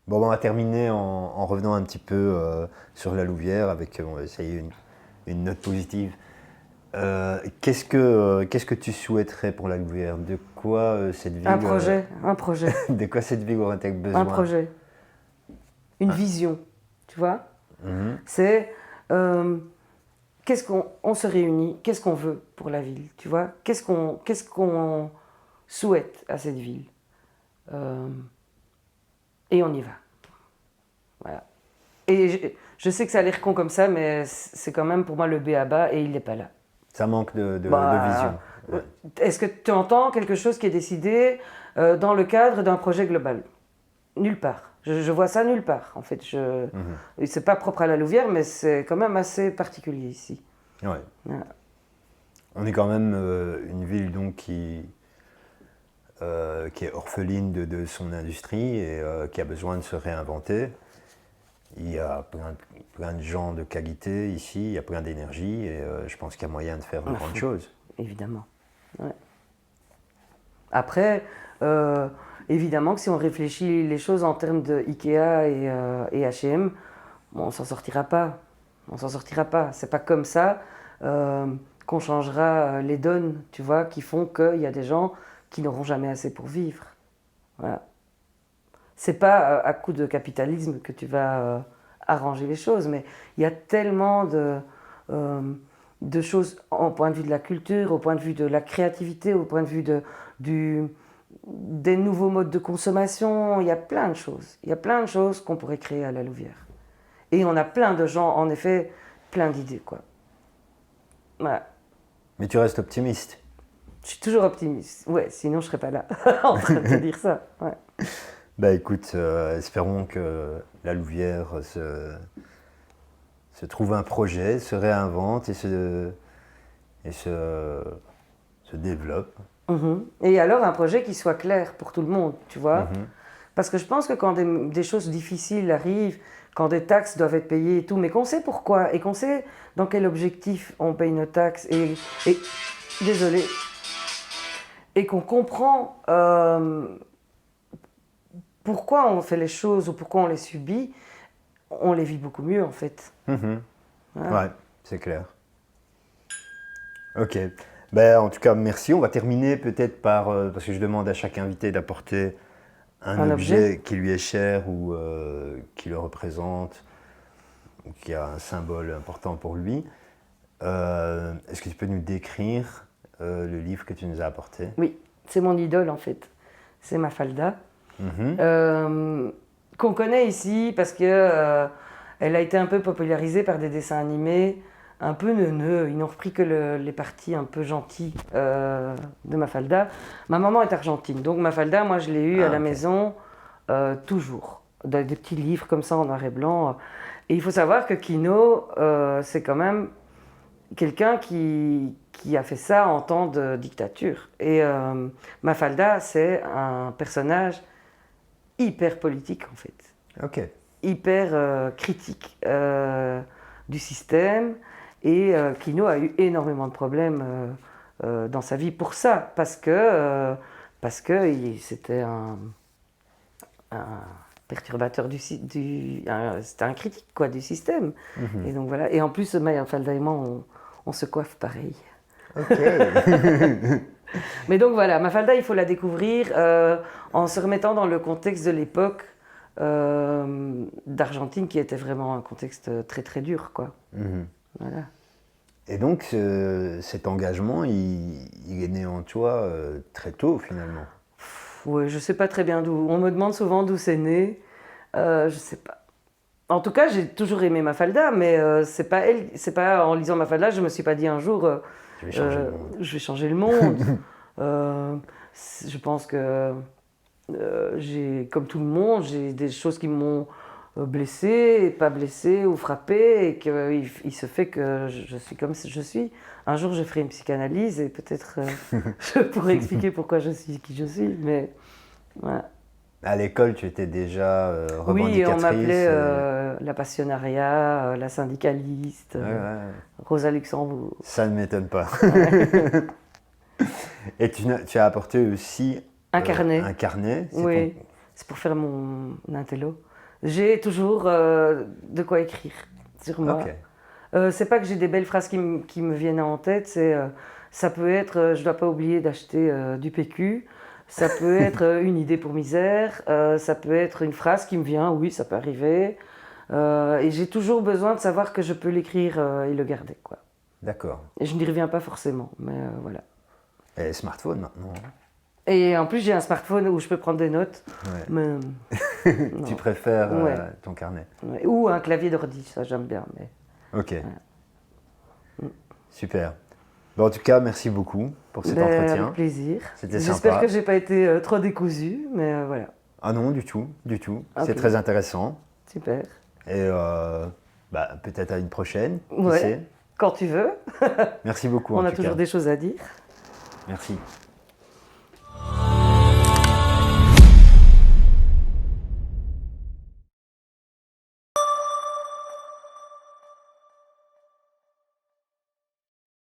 Bon, on va terminer en revenant un petit peu sur la Louvière avec, on va essayer une note positive. Qu'est-ce que tu souhaiterais pour la Louvière? De quoi cette Un ville, projet, un projet, de quoi cette ville aurait-elle un besoin? projet, une Ah, vision, tu vois. mhm. C'est euh, qu'est-ce qu'on on se réunit, qu'est-ce qu'on veut pour la ville, tu vois. Qu'est-ce qu'on souhaite à cette ville. Euh, et on y va. Voilà. Et je sais que ça a l'air con comme ça, mais c'est quand même pour moi le B à bas et il n'est pas là. Ça manque de Bah, vision. Ouais. est-ce que tu entends quelque chose qui est décidé dans le cadre d'un projet global? Nulle part. Je vois ça nulle part. En fait, Mhm. c'est pas propre à la Louvière, mais c'est quand même assez particulier ici. Ouais. Voilà. On est quand même une ville donc qui est orpheline de son industrie et qui a besoin de se réinventer. Il y a plein de gens de qualité ici, il y a plein d'énergie et je pense qu'il y a moyen de faire de À grandes fond, choses. évidemment. Ouais. Après, euh, évidemment que si on réfléchit les choses en termes de Ikea et H&M, bon, on s'en sortira pas. On s'en sortira pas. C'est pas comme ça euh, qu'on changera les donnes, tu vois, qui font qu'il y a des gens qui n'auront jamais assez pour vivre. Voilà. C'est pas à coup de capitalisme que tu vas arranger les choses, mais il y a tellement euh, de choses au point de vue de la culture, au point de vue de la créativité, au point de vue du, des nouveaux modes de consommation. Il y a plein de choses. Il y a plein de choses qu'on pourrait créer à la Louvière. Et on a plein de gens, en effet, plein d'idées, quoi. Voilà. Mais tu restes optimiste. Je suis toujours optimiste. Ouais, sinon je serais pas là en train de te dire ça. Ouais. Bah écoute, espérons que la Louvière se trouve un projet, se réinvente et se développe. Mhm. Et alors un projet qui soit clair pour tout le monde, tu vois. Mhm. Parce que je pense que quand des choses difficiles arrivent, quand des taxes doivent être payées et tout, mais qu'on sait pourquoi et qu'on sait dans quel objectif on paye nos taxes et désolé, et qu'on comprend pourquoi on fait les choses ou pourquoi on les subit, on les vit beaucoup mieux en fait. Mhm. Voilà. Ouais, c'est clair. Ok. Ben, en tout cas, merci. On va terminer peut-être par, parce que je demande à chaque invité d'apporter un Un objet. objet qui lui est cher ou qui le représente, ou qui a un symbole important pour lui. Est-ce que tu peux nous décrire le livre que tu nous as apporté? Oui, c'est mon idole en fait. C'est Mafalda. Mhm. Euh, qu'on connaît ici parce que elle a été un peu popularisée par des dessins animés un peu neuneux. Ils n'ont repris que les parties un peu gentilles de Mafalda. Ma maman est argentine, donc Mafalda, moi je l'ai eu à Ah, la ok. maison toujours. Des petits livres comme ça en noir et blanc. Et il faut savoir que Kino, c'est quand même quelqu'un qui a fait ça en temps de dictature. Et Mafalda, c'est un personnage hyper politique en fait, Ok. hyper critique du système. Et Kino a eu énormément de problèmes dans sa vie pour ça, parce que c'était un perturbateur c'était un critique quoi, du système. Mhm. Et donc voilà. Et en plus, Maya Falda et moi, on se coiffe pareil. Ok. Mais donc voilà, Mafalda, il faut la découvrir en se remettant dans le contexte de l'époque d'Argentine, qui était vraiment un contexte très très dur, quoi. Mhm. Voilà. Et donc, cet engagement, il est né en toi très tôt, finalement. Ouais, je sais pas très bien d'où. On me demande souvent d'où c'est né. Je sais pas. En tout cas, j'ai toujours aimé Mafalda, mais c'est pas elle, c'est pas en lisant Mafalda, je me suis pas dit un jour, Je vais changer le monde. je vais changer le monde. Euh, je pense que j'ai, comme tout le monde, j'ai des choses qui m'ont blessé, et pas blessé ou frappé, et qu'il se fait que je suis comme je suis. Un jour, je ferai une psychanalyse et peut-être je pourrai expliquer pourquoi je suis qui je suis. Mais voilà. À l'école, tu étais déjà Oui, et on m'appelait revendicatrice. la passionnariat, la syndicaliste, Ouais, ouais. Rosa Luxembourg. Ça ne m'étonne pas. Ouais. Et tu as apporté aussi Un carnet, un carnet. C'est ton. oui, c'est pour faire mon intello. J'ai toujours de quoi écrire sur moi. Ok. C'est pas que j'ai des belles phrases qui me viennent en tête, ça peut être je dois pas oublier d'acheter du PQ, ça peut être une idée pour misère, ça peut être une phrase qui me vient, oui, ça peut arriver. Et j'ai toujours besoin de savoir que je peux l'écrire et le garder, quoi. D'accord. Et je n'y reviens pas forcément, mais voilà. Et smartphone maintenant, hein. Et en plus, j'ai un smartphone où je peux prendre des notes. Ouais. Mais, Tu non. préfères Ouais. ton carnet. Ouais. Ou un clavier d'ordi, ça j'aime bien. Mais... Ok. Super. Bon, en tout cas, merci beaucoup pour cet entretien. Avec plaisir. C'était J'espère sympa. que j'ai pas été trop décousue, mais voilà. Ah non, du tout, du tout. Ok. C'est très intéressant. Super. Et peut-être à une prochaine, qui Ouais. sait. Quand tu veux. Merci beaucoup On en a tout toujours cas. des choses à dire. Merci.